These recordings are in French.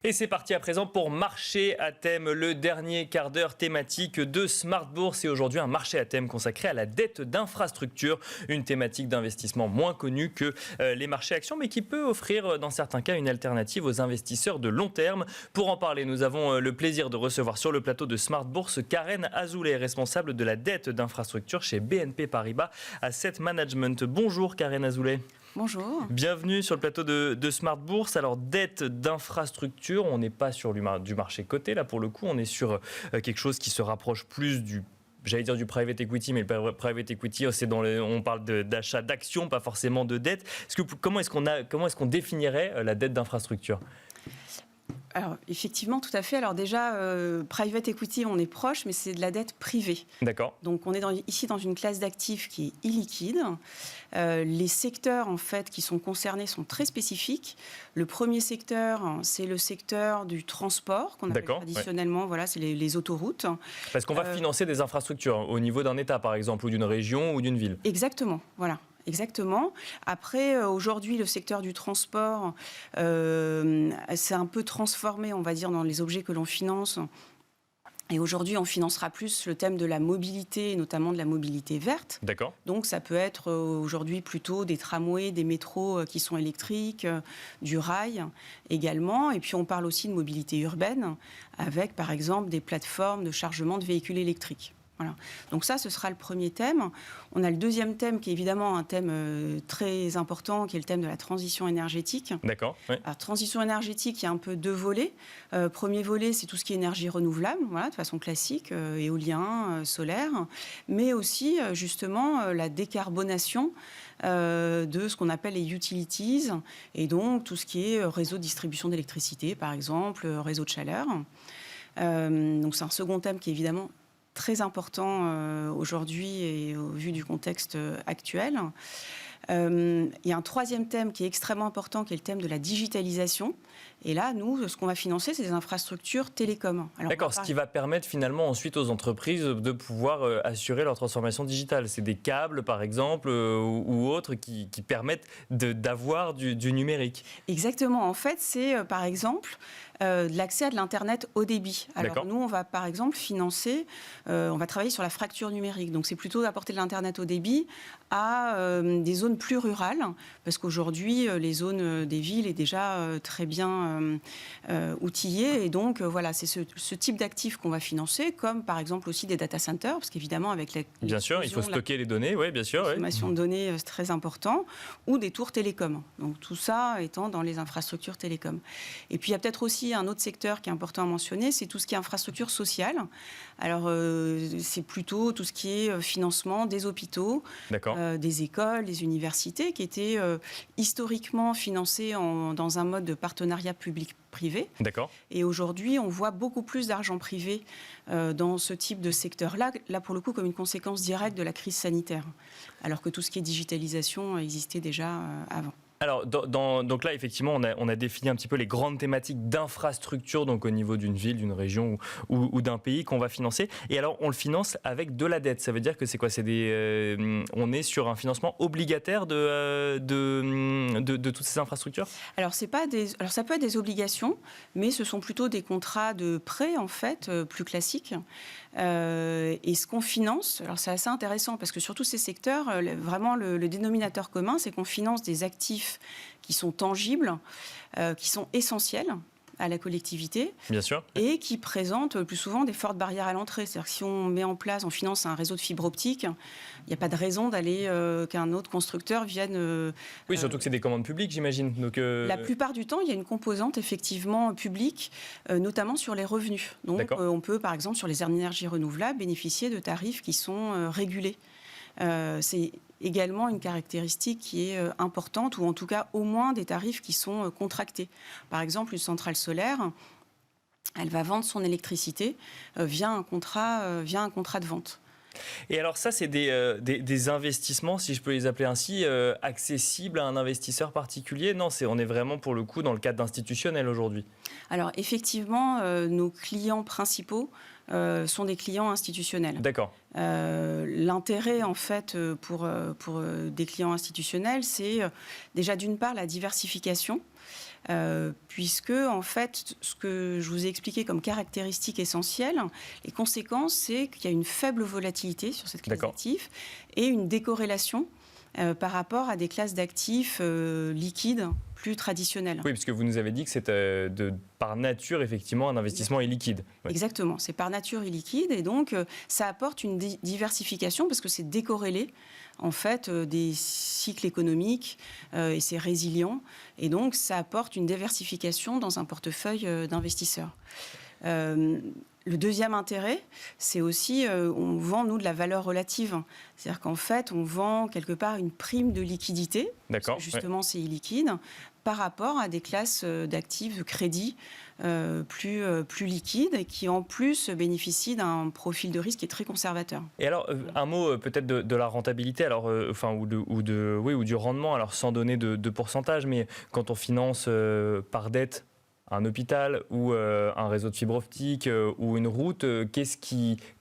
Et c'est parti à présent pour Marché à thème, le dernier quart d'heure thématique de Smart Bourse. Et aujourd'hui, un marché à thème consacré à la dette d'infrastructure, une thématique d'investissement moins connue que les marchés actions, mais qui peut offrir dans certains cas une alternative aux investisseurs de long terme. Pour en parler, nous avons le plaisir de recevoir sur le plateau de Smart Bourse Karen Azoulay, responsable de la dette d'infrastructure chez BNP Paribas Asset Management. Bonjour Karen Azoulay. Bonjour. Bienvenue sur le plateau de Smart Bourse. Alors, dette d'infrastructure, on n'est pas sur du marché coté, là pour le coup, on est sur quelque chose qui se rapproche plus du private equity, mais le private equity, on parle d'achat d'actions, pas forcément de dette. Comment est-ce qu'on définirait la dette d'infrastructure ? Alors, effectivement, tout à fait. Alors déjà, private equity, on est proche, mais c'est de la dette privée. D'accord. Donc, on est ici dans une classe d'actifs qui est illiquide. Les secteurs, en fait, qui sont concernés sont très spécifiques. Le premier secteur, c'est le secteur du transport, qu'on appelle traditionnellement, voilà, c'est les autoroutes. Parce qu'on va financer des infrastructures au niveau d'un État, par exemple, ou d'une région, ou d'une ville. Exactement, voilà. Exactement. Après, aujourd'hui, le secteur du transport s'est un peu transformé, on va dire, dans les objets que l'on finance. Et aujourd'hui, on financera plus le thème de la mobilité, et notamment de la mobilité verte. D'accord. Donc, ça peut être aujourd'hui plutôt des tramways, des métros qui sont électriques, du rail également. Et puis, on parle aussi de mobilité urbaine avec, par exemple, des plateformes de chargement de véhicules électriques. Voilà. Donc ça, ce sera le premier thème. On a le deuxième thème qui est évidemment un thème très important, qui est le thème de la transition énergétique. D'accord. Oui. Alors, transition énergétique, il y a un peu deux volets. Premier volet, c'est tout ce qui est énergie renouvelable, voilà, de façon classique, éolien, solaire, mais aussi justement la décarbonation de ce qu'on appelle les utilities, et donc tout ce qui est réseau de distribution d'électricité, par exemple, réseau de chaleur. Donc c'est un second thème qui est évidemment très important aujourd'hui et au vu du contexte actuel. Il y a un troisième thème qui est extrêmement important, qui est le thème de la digitalisation. Et là, nous, ce qu'on va financer, c'est des infrastructures télécom. D'accord, ce qui va permettre finalement ensuite aux entreprises de pouvoir assurer leur transformation digitale. C'est des câbles, par exemple, ou autres qui permettent d'avoir du numérique. Exactement. En fait, c'est, par exemple, de l'accès à de l'Internet haut débit. Alors nous, on va par exemple financer, on va travailler sur la fracture numérique. Donc c'est plutôt d'apporter de l'Internet haut débit à des zones plus rurales, parce qu'aujourd'hui, les zones des villes est déjà très bien outillées. Et donc voilà, c'est ce type d'actifs qu'on va financer, comme par exemple aussi des data centers, parce qu'évidemment avec la... Bien sûr, il faut stocker les données, oui, bien sûr. La consommation de données, c'est très important, ou des tours télécom. Donc tout ça étant dans les infrastructures télécom. Et puis il y a peut-être aussi un autre secteur qui est important à mentionner, c'est tout ce qui est infrastructure sociale. Alors, c'est plutôt tout ce qui est financement des hôpitaux, des écoles, des universités, qui étaient historiquement financés dans un mode de partenariat public-privé. D'accord. Et aujourd'hui, on voit beaucoup plus d'argent privé dans ce type de secteur-là, là pour le coup comme une conséquence directe de la crise sanitaire, alors que tout ce qui est digitalisation existait déjà avant. Alors, donc là, effectivement, on a défini un petit peu les grandes thématiques d'infrastructure, donc au niveau d'une ville, d'une région ou d'un pays qu'on va financer. Et alors, on le finance avec de la dette. Ça veut dire que c'est quoi ? On est sur un financement obligataire de toutes ces infrastructures ? Alors, ça peut être des obligations, mais ce sont plutôt des contrats de prêt, en fait, plus classiques. Et ce qu'on finance, alors c'est assez intéressant parce que sur tous ces secteurs, vraiment le dénominateur commun, c'est qu'on finance des actifs qui sont tangibles, qui sont essentiels à la collectivité. Bien sûr. Et qui présentent le plus souvent des fortes barrières à l'entrée. C'est-à-dire que si on finance un réseau de fibre optique, il n'y a pas de raison d'aller qu'un autre constructeur vienne... oui, surtout que c'est des commandes publiques, j'imagine. Donc, La plupart du temps, il y a une composante effectivement publique, notamment sur les revenus. Donc on peut, par exemple, sur les énergies renouvelables, bénéficier de tarifs qui sont régulés. C'est également une caractéristique qui est importante, ou en tout cas au moins des tarifs qui sont contractés. Par exemple, une centrale solaire, elle va vendre son électricité via un contrat de vente. Et alors ça, c'est des investissements, si je peux les appeler ainsi, accessibles à un investisseur particulier ? Non, on est vraiment pour le coup dans le cadre d'institutionnel aujourd'hui. Alors effectivement, nos clients principaux sont des clients institutionnels. D'accord. L'intérêt en fait pour des clients institutionnels, c'est déjà d'une part la diversification. puisque en fait, ce que je vous ai expliqué comme caractéristique essentielle, les conséquences, c'est qu'il y a une faible volatilité sur cette classe d'actifs et une décorrélation par rapport à des classes d'actifs liquides plus traditionnelles. Oui, puisque vous nous avez dit que c'est par nature, effectivement, un investissement illiquide. Oui. Exactement, c'est par nature illiquide et donc ça apporte une diversification parce que c'est décorrélé en fait des cycles économiques et c'est résilient et donc ça apporte une diversification dans un portefeuille d'investisseurs. Le deuxième intérêt, c'est aussi, on vend, nous, de la valeur relative. C'est-à-dire qu'en fait, on vend quelque part une prime de liquidité, parce que justement, c'est illiquide, par rapport à des classes d'actifs, de crédit plus liquides, et qui en plus bénéficient d'un profil de risque qui est très conservateur. Et alors, un mot peut-être de la rentabilité, alors, ou du rendement, alors sans donner de pourcentage, mais quand on finance par dette, un hôpital ou un réseau de fibre optique ou une route,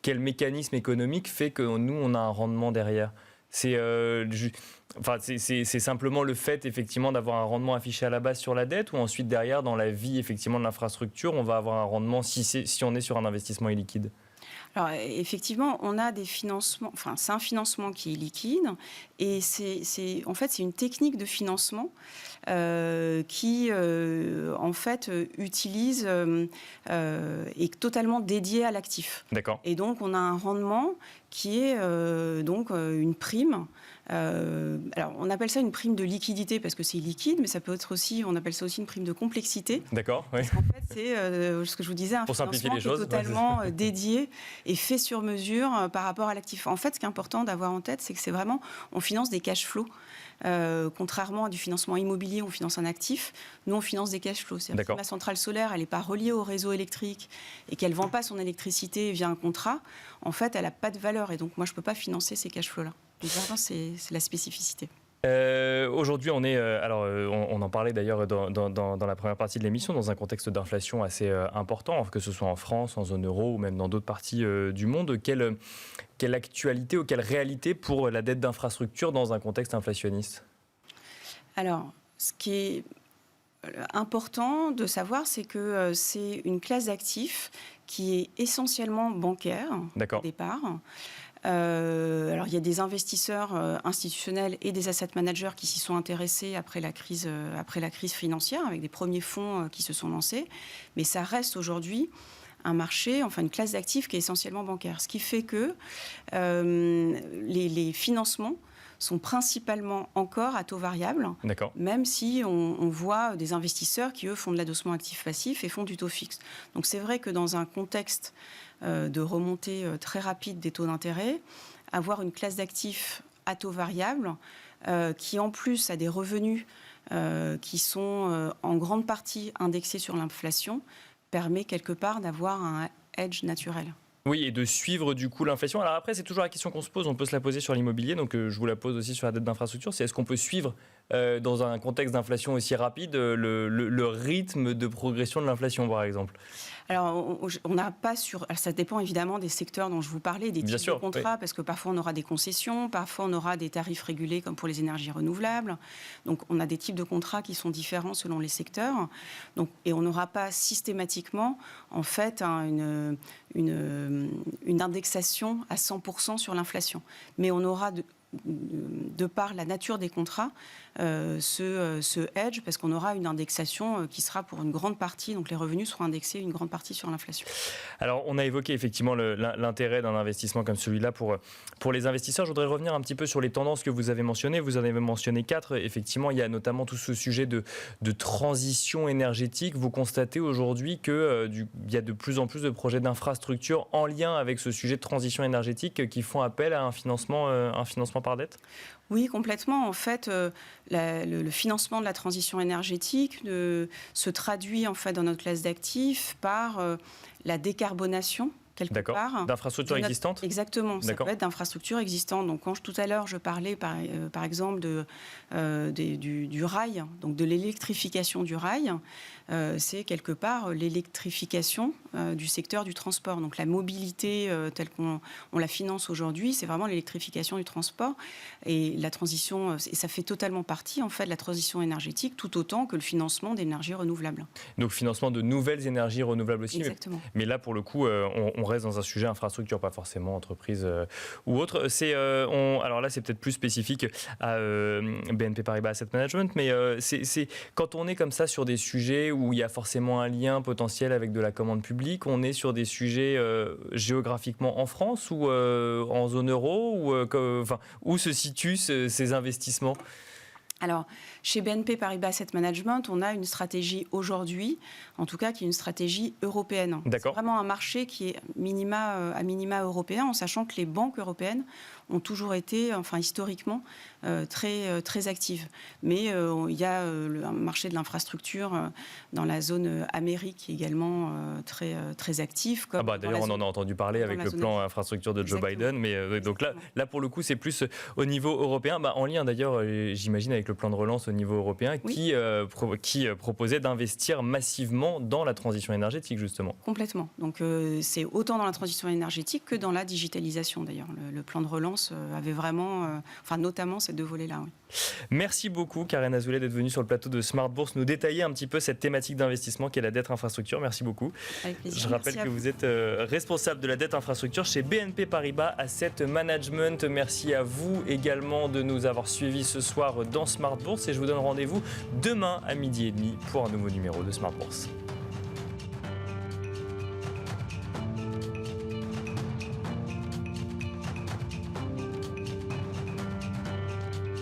quel mécanisme économique fait que nous, on a un rendement derrière ? C'est simplement le fait, effectivement, d'avoir un rendement affiché à la base sur la dette ou ensuite, derrière, dans la vie, effectivement, de l'infrastructure, on va avoir un rendement si on est sur un investissement illiquide ? Alors, effectivement, on a des financements, enfin, c'est un financement qui est liquide et c'est une technique de financement qui, en fait, utilise, est totalement dédiée à l'actif. D'accord. Et donc, on a un rendement qui est une prime. Alors, on appelle ça une prime de liquidité parce que c'est liquide, mais ça peut être aussi, on appelle ça aussi une prime de complexité. D'accord, oui. Parce qu'en fait, c'est ce que je vous disais, un financement qui est totalement dédié et fait sur mesure par rapport à l'actif. En fait, ce qui est important d'avoir en tête, c'est que c'est vraiment, on finance des cash flows. Contrairement à du financement immobilier, on finance un actif. Nous, on finance des cash flows. C'est-à-dire que la centrale solaire, elle n'est pas reliée au réseau électrique et qu'elle ne vend pas son électricité via un contrat. En fait, elle n'a pas de valeur. Et donc, moi, je ne peux pas financer ces cash flows-là. Donc, vraiment, c'est la spécificité. Aujourd'hui, on est, on en parlait d'ailleurs dans la première partie de l'émission, dans un contexte d'inflation assez important, que ce soit en France, en zone euro ou même dans d'autres parties du monde. Quelle actualité ou quelle réalité pour la dette d'infrastructure dans un contexte inflationniste ? Alors, ce qui est important de savoir, c'est que c'est une classe d'actifs qui est essentiellement bancaire au départ. Alors, il y a des investisseurs institutionnels et des asset managers qui s'y sont intéressés après la crise financière, avec des premiers fonds qui se sont lancés. Mais ça reste aujourd'hui un marché, enfin une classe d'actifs qui est essentiellement bancaire. Ce qui fait que les financements sont principalement encore à taux variable, même si on voit des investisseurs qui, eux, font de l'adossement actif-passif et font du taux fixe. Donc c'est vrai que dans un contexte de remontée très rapide des taux d'intérêt, avoir une classe d'actifs à taux variable qui, en plus, a des revenus qui sont en grande partie indexés sur l'inflation, permet quelque part d'avoir un hedge naturel. Oui, et de suivre du coup l'inflation. Alors après, c'est toujours la question qu'on se pose, on peut se la poser sur l'immobilier, donc je vous la pose aussi sur la dette d'infrastructure, c'est est-ce qu'on peut suivre dans un contexte d'inflation aussi rapide le rythme de progression de l'inflation, par exemple ? Alors, on n'a pas ça dépend évidemment des secteurs dont je vous parlais, des types de contrats, parce que parfois on aura des concessions, parfois on aura des tarifs régulés comme pour les énergies renouvelables. Donc, on a des types de contrats qui sont différents selon les secteurs. Donc, et on n'aura pas systématiquement, en fait, une indexation à 100% sur l'inflation. Mais on aura de par la nature des contrats, ce hedge, parce qu'on aura une indexation qui sera pour une grande partie, donc les revenus seront indexés une grande partie sur l'inflation. Alors, on a évoqué effectivement l'intérêt d'un investissement comme celui-là pour les investisseurs. Je voudrais revenir un petit peu sur les tendances que vous avez mentionnées. Vous en avez mentionné 4. Effectivement, il y a notamment tout ce sujet de transition énergétique. Vous constatez aujourd'hui qu'il y a de plus en plus de projets d'infrastructure en lien avec ce sujet de transition énergétique qui font appel à un financement par dette ? Oui, complètement. En fait, le financement de la transition énergétique se traduit en fait dans notre classe d'actifs par la décarbonation quelque D'accord. part. D'infrastructures existantes. Exactement, ça D'accord. peut être d'infrastructures existantes. Donc quand tout à l'heure je parlais par exemple du rail, donc de l'électrification du rail, c'est quelque part l'électrification du secteur du transport. Donc la mobilité telle qu'on la finance aujourd'hui, c'est vraiment l'électrification du transport et la transition, et ça fait totalement partie en fait de la transition énergétique tout autant que le financement d'énergies renouvelables. Donc financement de nouvelles énergies renouvelables aussi. Exactement. Mais là pour le coup, on reste dans un sujet infrastructure, pas forcément entreprise ou autre. Alors là c'est peut-être plus spécifique à BNP Paribas Asset Management, mais c'est quand on est comme ça sur des sujets où il y a forcément un lien potentiel avec de la commande publique, on est sur des sujets géographiquement en France ou en zone euro, où se situent ces investissements? Alors, chez BNP Paribas Asset Management, on a une stratégie aujourd'hui, en tout cas qui est une stratégie européenne. D'accord. C'est vraiment un marché qui est à minima européen, en sachant que les banques européennes ont toujours été, enfin historiquement, très actives. Mais il y a un marché de l'infrastructure dans la zone Amérique qui est également très actif. D'ailleurs, on en a entendu parler avec le plan infrastructure de Joe Biden. Mais donc là, pour le coup, c'est plus au niveau européen, en lien d'ailleurs, j'imagine, avec le plan de relance au niveau européen, oui, qui proposait d'investir massivement dans la transition énergétique, justement. Complètement. Donc c'est autant dans la transition énergétique que dans la digitalisation, d'ailleurs. Le plan de relance avait vraiment, notamment ces deux volets-là. Oui. Merci beaucoup, Karen Azoulay, d'être venue sur le plateau de Smart Bourse nous détailler un petit peu cette thématique d'investissement qui est la dette infrastructure. Merci beaucoup. Avec plaisir. Je rappelle que vous êtes responsable de la dette infrastructure chez BNP Paribas Asset Management. Merci à vous également de nous avoir suivis ce soir dans Smart Bourse et je vous donne rendez-vous demain à 12h30 pour un nouveau numéro de Smart Bourse.